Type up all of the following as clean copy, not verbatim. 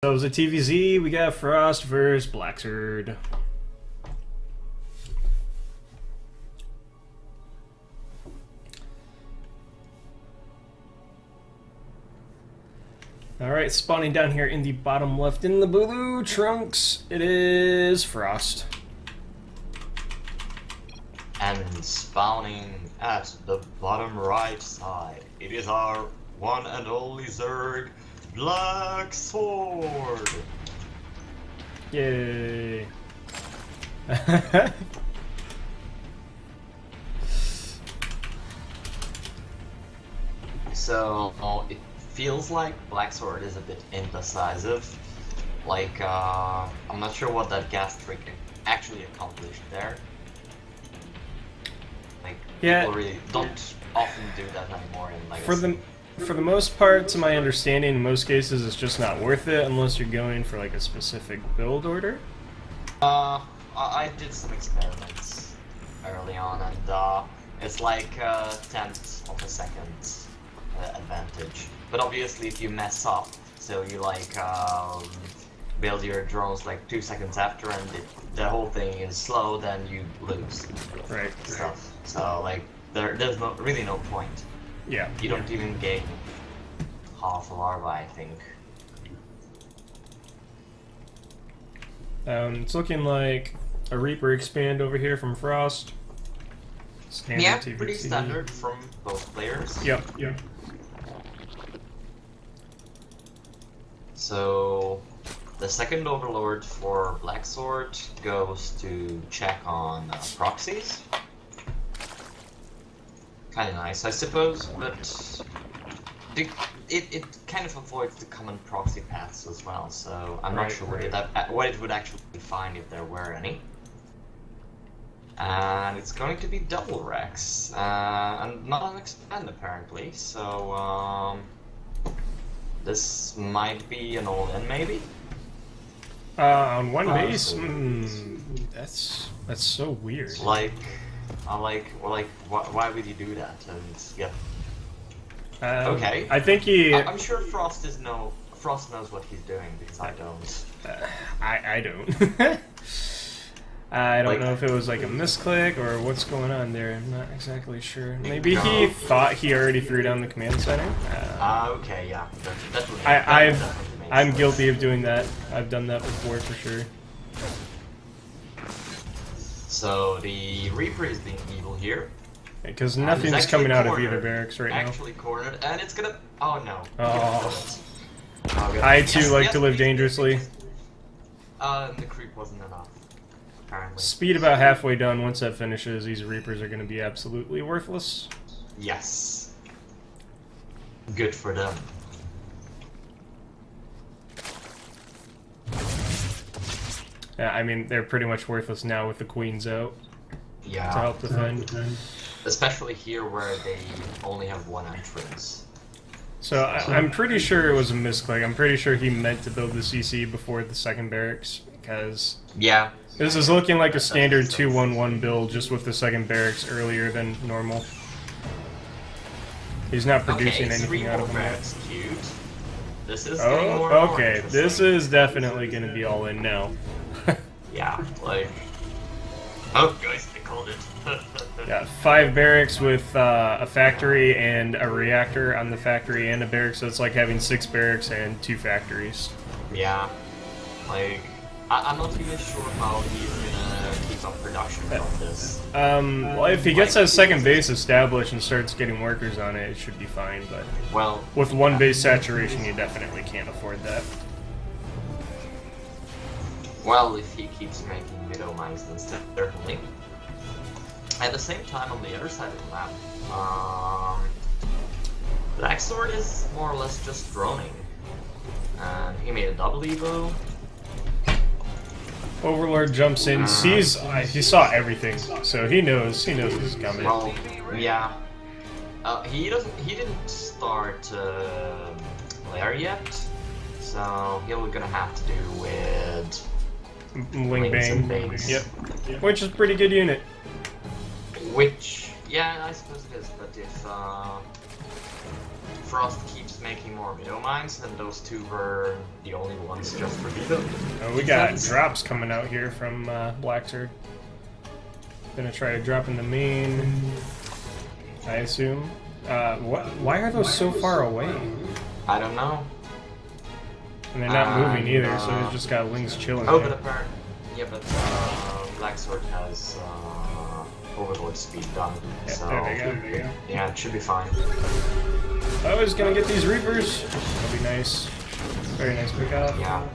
So it was a TVZ, we got Frost versus Blacksword. Alright, spawning down here in the bottom left in the blue trunks, it is Frost. And spawning at the bottom right side, it is our one and only Zerg, Blacksword. Yay. So, it feels like Blacksword is a bit indecisive. Like, I'm not sure what that gas trick actually accomplished there. Like, Yeah. people really don't often do that anymore in Legacy. For the most part, to my understanding, in most cases it's just not worth it unless you're going for like a specific build order. I did some experiments early on, and it's like a tenth of a second advantage. But obviously, if you mess up, so you like build your drones like 2 seconds after, and the whole thing is slow, then you lose. Right. Stuff. So like, there's really no point. Yeah. You don't even gain half a larva, I think. It's looking like a Reaper expand over here from Frost. Standard Yeah, TVZ. pretty standard from both players. Yep. So, the second Overlord for Blacksword goes to check on proxies. Kinda nice, I suppose, but it kind of avoids the common proxy paths as well, so I'm not sure what it would actually find if there were any. And it's going to be double Rex, and not an expand apparently, so this might be an all-in maybe? On one base? That's so weird. Like, why would you do that? And yeah. Okay. I think he... I'm sure Frost knows what he's doing, because I don't. I don't. I don't know if it was like a misclick or what's going on there. I'm not exactly sure. Maybe he thought he already threw down the command center. Okay, yeah. That I'm guilty of doing that. I've done that before for sure. So the Reaper is being evil here. Because nothing's coming out of either barracks right now. Actually cornered, and it's gonna. Oh no. Oh. I too like to live dangerously. The creep wasn't enough. Apparently. Speed about halfway done. Once that finishes, these Reapers are going to be absolutely worthless. Yes. Good for them. Yeah, I mean, they're pretty much worthless now with the queens out Yeah. to help defend. Especially here where they only have one entrance. So I'm pretty sure it was a misclick. I'm pretty sure he meant to build the CC before the second barracks, because yeah, this is looking like a standard 2-1-1 build, just with the second barracks earlier than normal. He's not producing anything out of them yet. This is okay, this is definitely going to be all in now. Yeah, like... Oh, guys, I called it. Yeah, 5 barracks with a factory and a reactor on the factory and a barrack, so it's like having 6 barracks and 2 factories. Yeah, like, I'm not even sure how he's gonna keep up production from this. Well, if he gets that second base established and starts getting workers on it, it should be fine, but well, with one base saturation, you definitely can't afford that. Well, if he keeps making widow mines, then certainly. At the same time, on the other side of the map, Blacksword is more or less just droning. And he made a double evo. Overlord jumps in, sees, he saw everything, so he knows this is coming. Well, yeah. He didn't start Lair yet, so he's gonna have to do with Wing and Bang. Bangs. Yep. Which is a pretty good unit. Which, yeah, I suppose it is, but if Frost keeps was making more Widow Mines, and those two were the only ones just for Widow. Oh, we got drops coming out here from Blacksword. Gonna try to drop in the main, I assume. Why are those so far away? I don't know. And they're not moving either, so he's just got Lings chilling Oh, there. but apparently, yeah, but Blacksword has overlord speed done, Yeah, so there they go. yeah, it should be fine. Oh, he's gonna get these Reapers. That'll be nice. Very nice pick up. Yeah.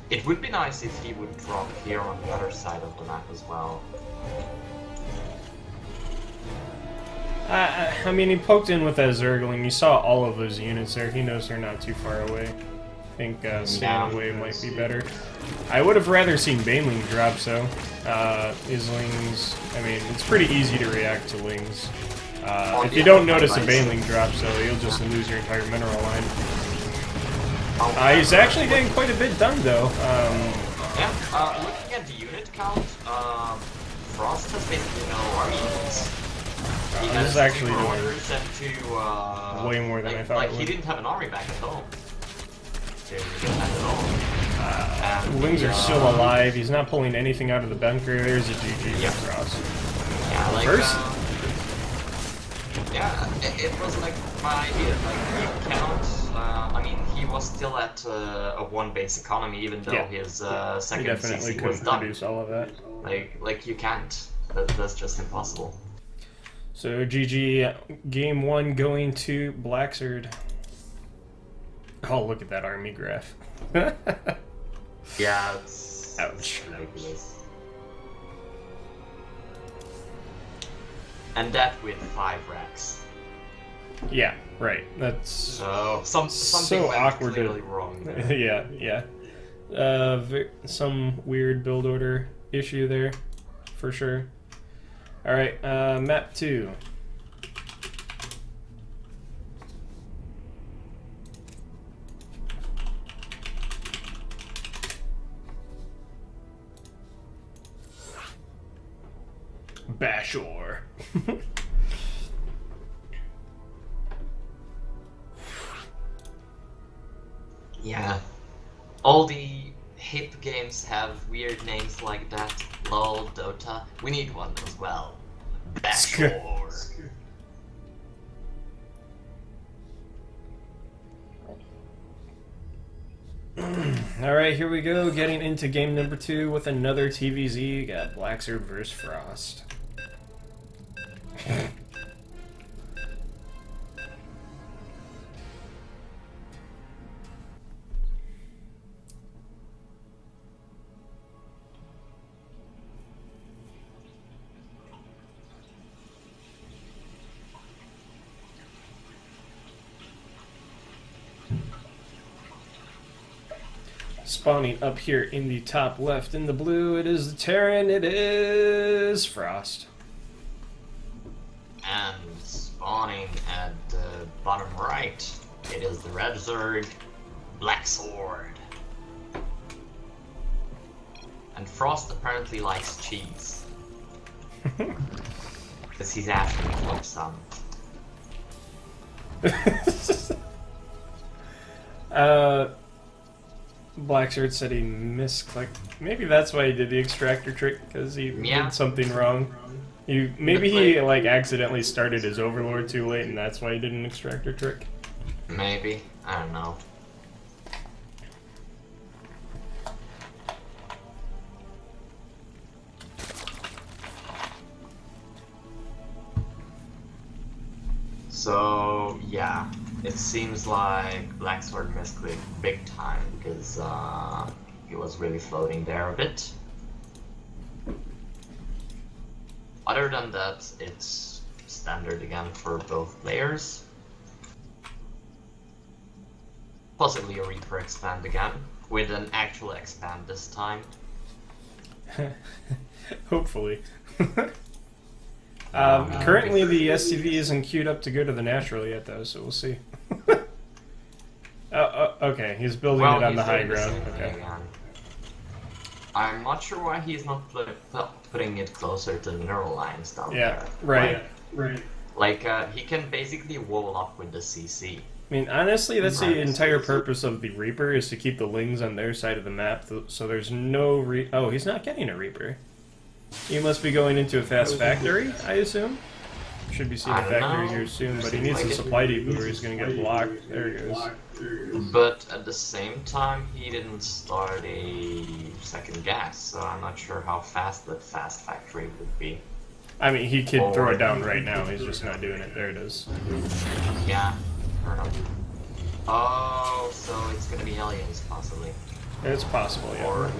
It would be nice if he would drop here on the other side of the map as well. I mean, he poked in with that Zergling. You saw all of those units there. He knows they're not too far away. I think staying away might be better. I would have rather seen Baneling drop, so. His Lings, I mean, it's pretty easy to react to Lings. If you don't notice a Baneling drop, so you'll just lose your entire mineral line. He's actually getting quite a bit done, though. Yeah, looking at the unit count, Frost has basically no army units. He has is actually 2 doing orders and 2, way more than I thought Like, it he would. didn't have an army back at home. He didn't have it at all. Lings are still alive. He's not pulling anything out of the bunker. There's a GG Yeah. for Frost. Yeah, like, First? yeah, it was like my idea. Like, you cannot. I mean, he was still at a 1 base economy, even though Yeah. his He second definitely CC was couldn't done. produce all of that. Like you can't. That's just impossible. So GG, game 1 going to Blacksword. Oh, look at that army graph. Yeah, it's Ouch. ridiculous. And that with 5 racks. Yeah, right. That's So something so went awkward to- clearly wrong there. yeah. Some weird build order issue there, for sure. All right, map 2. Bashor. Yeah. All the hip games have weird names like that. LOL, Dota. We need one as well. Bashor. All right, here we go. Getting into game number 2 with another TVZ. Got Blacksword versus Frost. Spawning up here in the top left in the blue, it is the Terran, it is Frost. And spawning at the bottom right, it is the Red Zerg, Black Sword. And Frost apparently likes cheese. Because he's asking for some. Blacksword said he misclicked. Maybe that's why he did the extractor trick, because he did something wrong. Maybe he like accidentally started his Overlord too late, and that's why he did an extractor trick. Maybe. I don't know. So, yeah. It seems like Blacksword misclicked big time because he was really floating there a bit. Other than that, it's standard again for both players. Possibly a Reaper expand again, with an actual expand this time. Hopefully. Currently, the SCV isn't queued up to go to the natural yet, though, so we'll see. Okay, he's building it on the high ground. Okay. I'm not sure why he's not putting it closer to the mineral lines down there. Yeah, right. Like, he can basically wall up with the CC. I mean, honestly, that's the entire purpose of the Reaper, is to keep the Lings on their side of the map, so there's no Oh, he's not getting a Reaper. He must be going into a fast factory, I assume? Should be seeing a factory here soon, but he needs a supply depot or he's gonna get blocked. There he goes. But at the same time, he didn't start a second gas, so I'm not sure how fast that fast factory would be. I mean, he could throw it down right now, he's just not doing it. There it is. Yeah, fair enough. Oh, so it's gonna be aliens, possibly. It's possible, yeah. Or...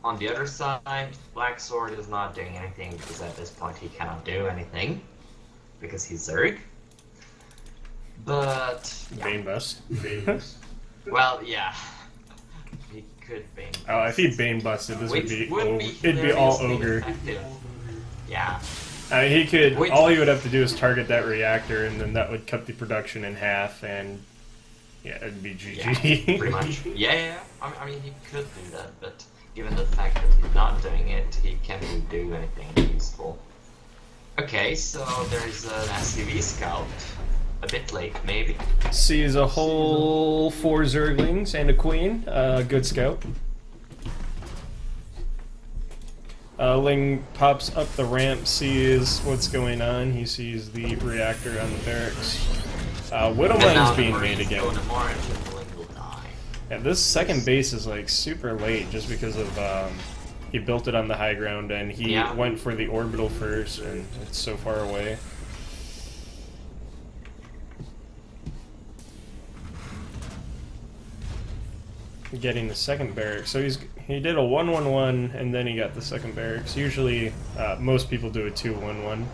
On the other side, Black Sword is not doing anything because at this point he cannot do anything because he's Zerg. But yeah. Bane bust. Well, yeah, he could Bane. Bust. Oh, if he Bane busted, this would be it'd be all ogre. Effective. Yeah. I mean, he could. All he would have to do is target that reactor, and then that would cut the production in half, and yeah, it'd be GG. Yeah, pretty much. Yeah. I mean, he could do that, but given the fact that he's not doing it, he can't really do anything useful. Okay, so there's an SCV scout. A bit late, maybe. Sees a whole 4 Zerglings and a queen. Good scout. Ling pops up the ramp, sees what's going on. He sees the reactor on the barracks. Widowmine's being made again. Yeah, this second base is like super late just because of he built it on the high ground and he went for the orbital first and it's so far away. Getting the second barracks, so he did a 1-1-1 and then he got the second barracks. Usually, most people do a 2-1-1.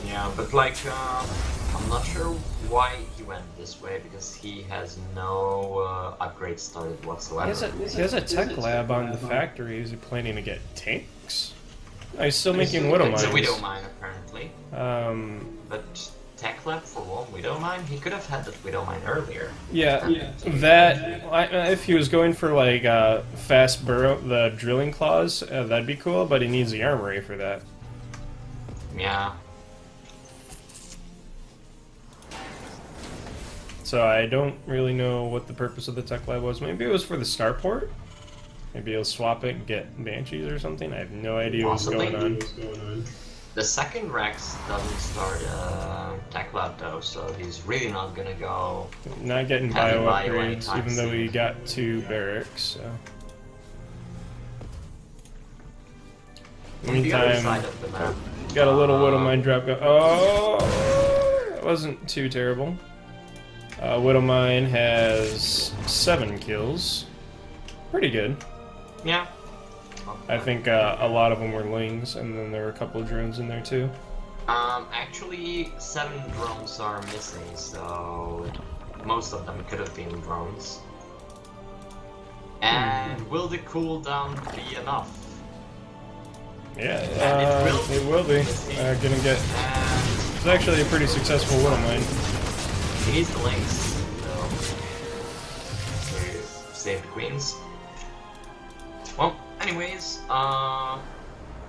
Yeah, but like, I'm not sure why he went this way because he has no upgrades started whatsoever. He has a tech lab on the factory. Is he planning to get tanks? Oh, he's still making Widowmines. It's a Widowmine apparently. But tech lab for one Widowmine? He could have had that Widowmine earlier. Yeah, that if he was going for like fast burrow, the drilling claws, that'd be cool. But he needs the armory for that. Yeah. So I don't really know what the purpose of the tech lab was. Maybe it was for the starport. Maybe he'll swap it and get Banshees or something. I have no idea what's going on. The second Rex doesn't start tech lab though, so he's really not gonna go. Not getting bio upgrades, even though he got 2 barracks. So. Meantime, got a little Widowmine drop. Oh, it wasn't too terrible. Widowmine has 7 kills. Pretty good. Yeah. I think a lot of them were Lings, and then there were a couple of drones in there too. Actually, 7 drones are missing, so most of them could have been drones. And will the cooldown be enough? Yeah, it will be. Gonna get. It's actually a pretty successful Widowmine. He needs the Lings, so save the queens. Well, anyways,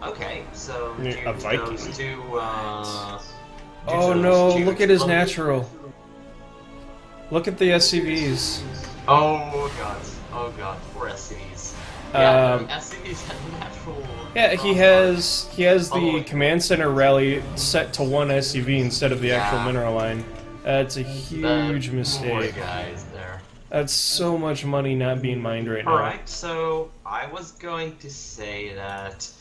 okay, so a Viking. Those two, oh no! Look at his natural. Look at the SCVs. Oh god, poor SCVs. Yeah, SCVs have natural. Yeah, he has the command center rally set to 1 SCV instead of the actual mineral line. That's a huge mistake. Poor guys there. That's so much money not being mined right now. Alright, so I was going to say that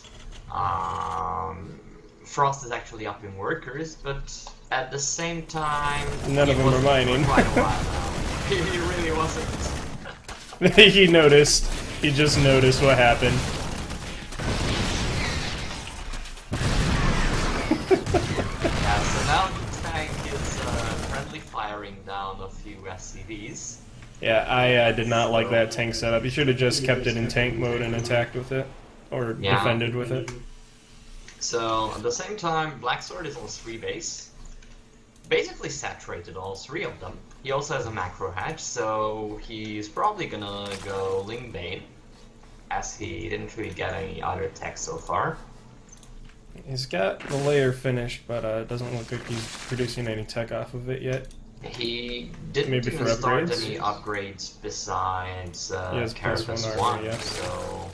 Frost is actually up in workers, but at the same time, none of them are mining. For quite a while now. He really wasn't. He noticed. He just noticed what happened. Yeah, so now the tank is friendly firing down a few SCVs. Yeah, I did not like that tank setup. You should have just kept it in tank mode and attacked with it. Or defended with it. So, at the same time, Black Sword is on 3 base. Basically saturated all 3 of them. He also has a macro hatch, so he's probably gonna go Lingbane, as he didn't really get any other tech so far. He's got the layer finished, but it doesn't look like he's producing any tech off of it yet. He didn't Maybe even for start upgrades? any upgrades besides has plus Carapace one 1, armor, yeah. so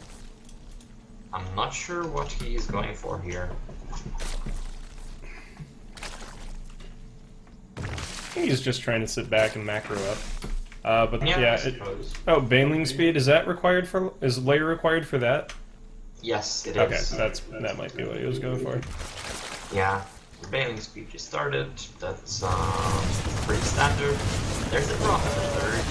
I'm not sure what he's going for here. I think he's just trying to sit back and macro up. But Yeah, yeah, I suppose. oh, Baneling speed, is that required for, is layer required for that? Yes, it Okay, is. that might be what he was going for. Yeah, the bailing speed just started. That's pretty standard. There's the drop third.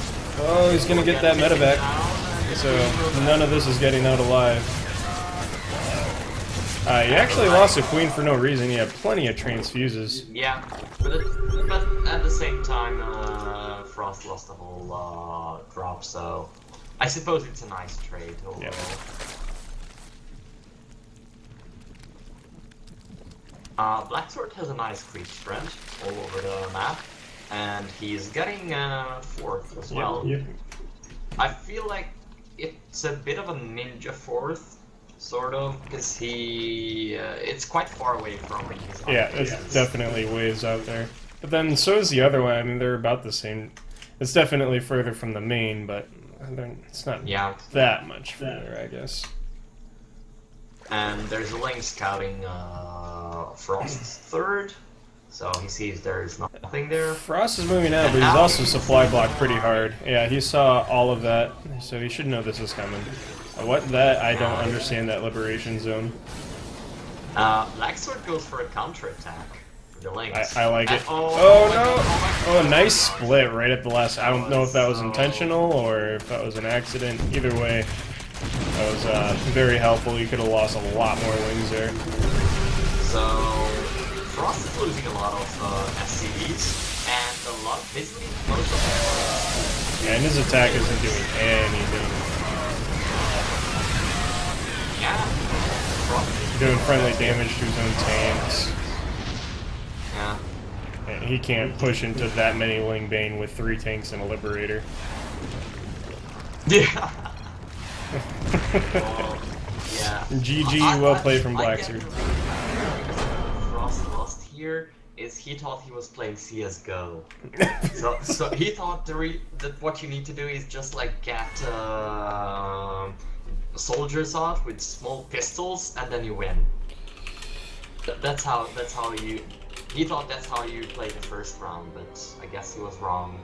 Oh, he's gonna get that taken medevac, down, and so it's none of this is getting out alive. He actually lost a queen for no reason. He had plenty of transfuses. Yeah, but at the same time, Frost lost the whole drop, so I suppose it's a nice trade overall. Yeah. Blacksword has a nice creep spread all over the map, and he's getting fourth as well. Yep. I feel like it's a bit of a ninja fourth, sort of, because it's quite far away from his Yeah, other it's pieces. definitely ways out there. But then so is the other one. I mean, they're about the same. It's definitely further from the main, but it's not Yeah, that much further, I guess. and there's a lane scouting Frost's third, so he sees there's nothing there. Frost is moving out, but he's also supply blocked pretty hard. Yeah, he saw all of that, so he should know this is coming. What that? I don't understand that liberation zone. Blacksword goes for a counterattack for the links. I like it. And- Oh my no! God, Oh, nice split right at the last. I don't know if that was intentional or if that was an accident. Either way, that was very helpful. You could have lost a lot more wings there. So Frost is losing a lot of SCVs and basically most of them. And his attack isn't doing anything. Yeah, Frost. Doing friendly damage to his own tanks. Yeah. And he can't push into that many Ling Bane with 3 tanks and a Liberator. Yeah. Well, yeah. GG, well played from I Blacksword. get the reason Frost lost here is he thought he was playing CS:GO. so he thought that what you need to do is just like get soldiers out with small pistols and then you win. That's how you. He thought that's how you play the first round, but I guess he was wrong.